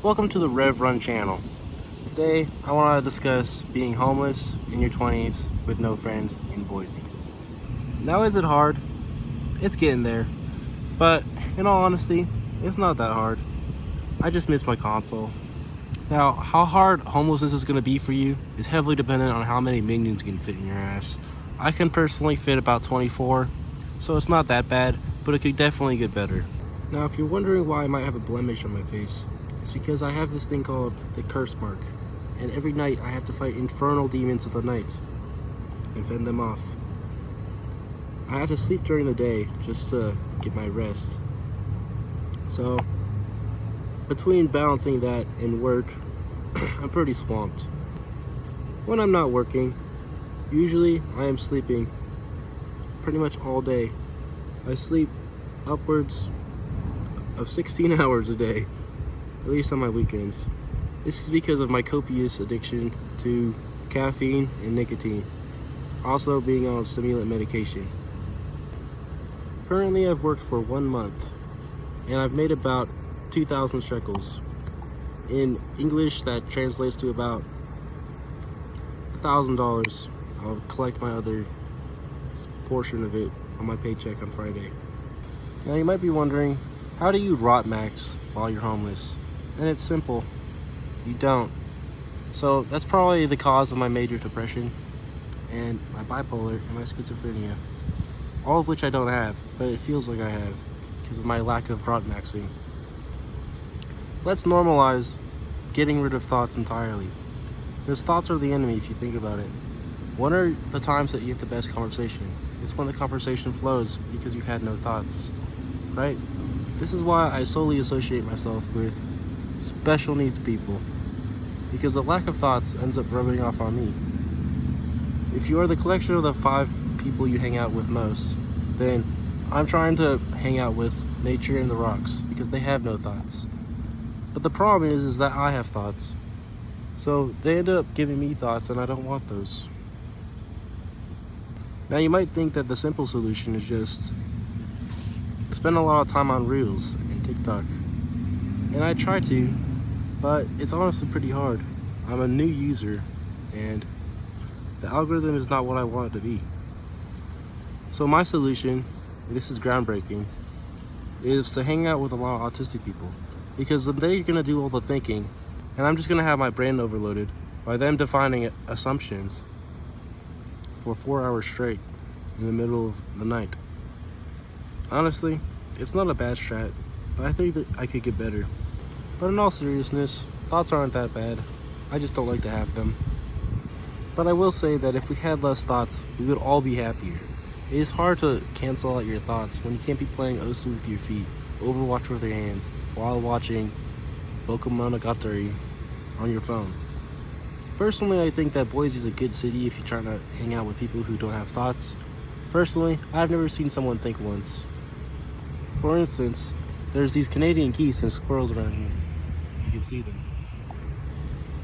Welcome to the Rev Run channel. Today I want to discuss being homeless in your 20s with no friends in Boise. Now, is it hard? It's getting there, but in all honesty, it's not that hard. I just miss my console. Now, how hard homelessness is going to be for you is heavily dependent on how many minions you can fit in your ass. I can personally fit about 24, so it's not that bad, but it could definitely get better. Now, if you're wondering why I might have a blemish on my face, it's because I have this thing called the curse mark, and every night I have to fight infernal demons of the night and fend them off. I have to sleep during the day just to get my rest. So, between balancing that and work, I'm pretty swamped. When I'm not working, usually I am sleeping pretty much all day. I sleep upwards of 16 hours a day, at least on my weekends. This is because of my copious addiction to caffeine and nicotine, also being on stimulant medication. Currently, I've worked for 1 month, and I've made about 2,000 shekels. In English, that translates to about $1,000. I'll collect my other portion of it on my paycheck on Friday. Now, you might be wondering, how do you rot max while you're homeless? And it's simple. You don't. So that's probably the cause of my major depression and my bipolar and my schizophrenia. All of which I don't have, but it feels like I have because of my lack of rot maxing. Let's normalize getting rid of thoughts entirely. Because thoughts are the enemy if you think about it. When are the times that you have the best conversation? It's when the conversation flows because you had no thoughts, right? This is why I solely associate myself with special needs people, because the lack of thoughts ends up rubbing off on me. If you are the collection of the 5 people you hang out with most, then I'm trying to hang out with nature and the rocks because they have no thoughts. But the problem is that I have thoughts. So they end up giving me thoughts and I don't want those. Now, you might think that the simple solution is just spend a lot of time on Reels and TikTok. And I try to, but it's honestly pretty hard. I'm a new user and the algorithm is not what I want it to be. So my solution, this is groundbreaking, is to hang out with a lot of autistic people. Because then they're gonna do all the thinking, and I'm just gonna have my brain overloaded by them defining assumptions for 4 hours straight in the middle of the night. Honestly, it's not a bad strat, but I think that I could get better. But in all seriousness, thoughts aren't that bad. I just don't like to have them. But I will say that if we had less thoughts, we would all be happier. It is hard to cancel out your thoughts when you can't be playing Osu with your feet, Overwatch with your hands, while watching Bokumonogatari on your phone. Personally, I think that Boise is a good city if you're trying to hang out with people who don't have thoughts. Personally, I've never seen someone think once. For instance, there's these Canadian geese and squirrels around here. You can see them.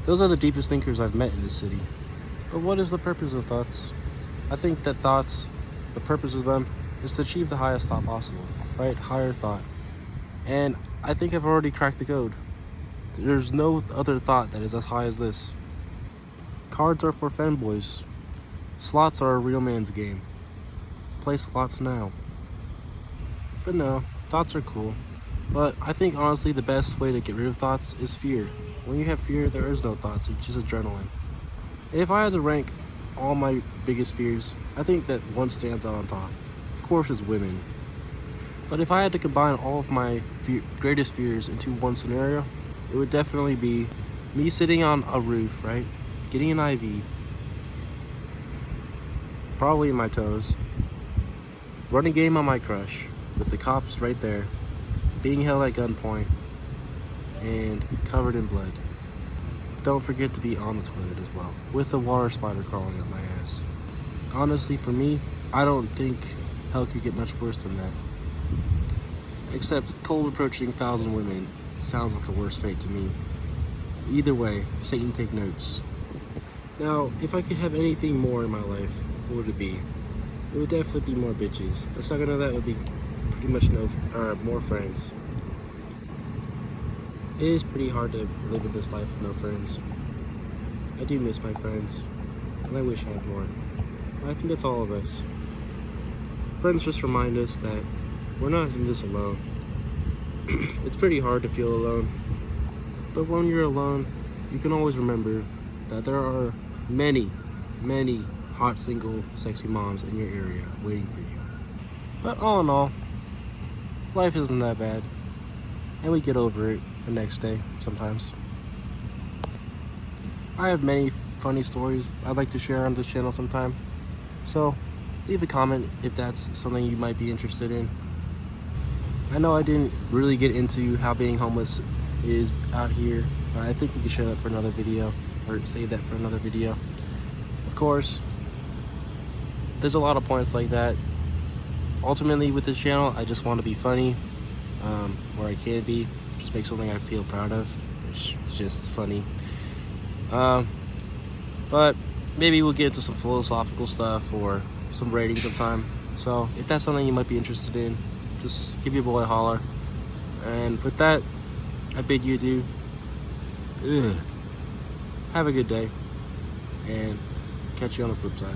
Those are the deepest thinkers I've met in this city. But what is the purpose of thoughts? I think that thoughts, the purpose of them, is to achieve the highest thought possible, right? Higher thought. And I think I've already cracked the code. There's no other thought that is as high as this. Cards are for fanboys. Slots are a real man's game. Play slots now. But no, thoughts are cool. But I think honestly the best way to get rid of thoughts is fear. When you have fear, there is no thoughts, it's just adrenaline. If I had to rank all my biggest fears, I think that one stands out on top. Of course, it's women. But if I had to combine all of my greatest fears into one scenario, it would definitely be me sitting on a roof, right? Getting an IV, probably in my toes, running game on my crush, with the cops right there, being held at gunpoint, and covered in blood. Don't forget to be on the toilet as well, with a water spider crawling up my ass. Honestly, for me, I don't think hell could get much worse than that. Except cold approaching 1,000 women sounds like a worse fate to me. Either way, Satan take notes. Now, if I could have anything more in my life, what would it be? It would definitely be more bitches. The second of that would be pretty much more friends. It is pretty hard to live with this life with no friends. I do miss my friends, and I wish I had more. But I think that's all of us. Friends just remind us that we're not in this alone. It's pretty hard to feel alone, but when you're alone, you can always remember that there are many, many hot, single, sexy moms in your area waiting for you. But all in all, life isn't that bad, and we get over it the next day sometimes. I have many funny stories I'd like to share on this channel sometime, so leave a comment if that's something you might be interested in. I know I didn't really get into how being homeless is out here, but I think we could share that for another video, or save that for another video. Of course, there's a lot of points like that. Ultimately with this channel, I just want to be funny, where I can be, just make something I feel proud of, which is just funny. But maybe we'll get into some philosophical stuff or some rating sometime. So if that's something you might be interested in, just give your boy a holler. And with that, I bid you adieu. Have a good day, and catch you on the flip side.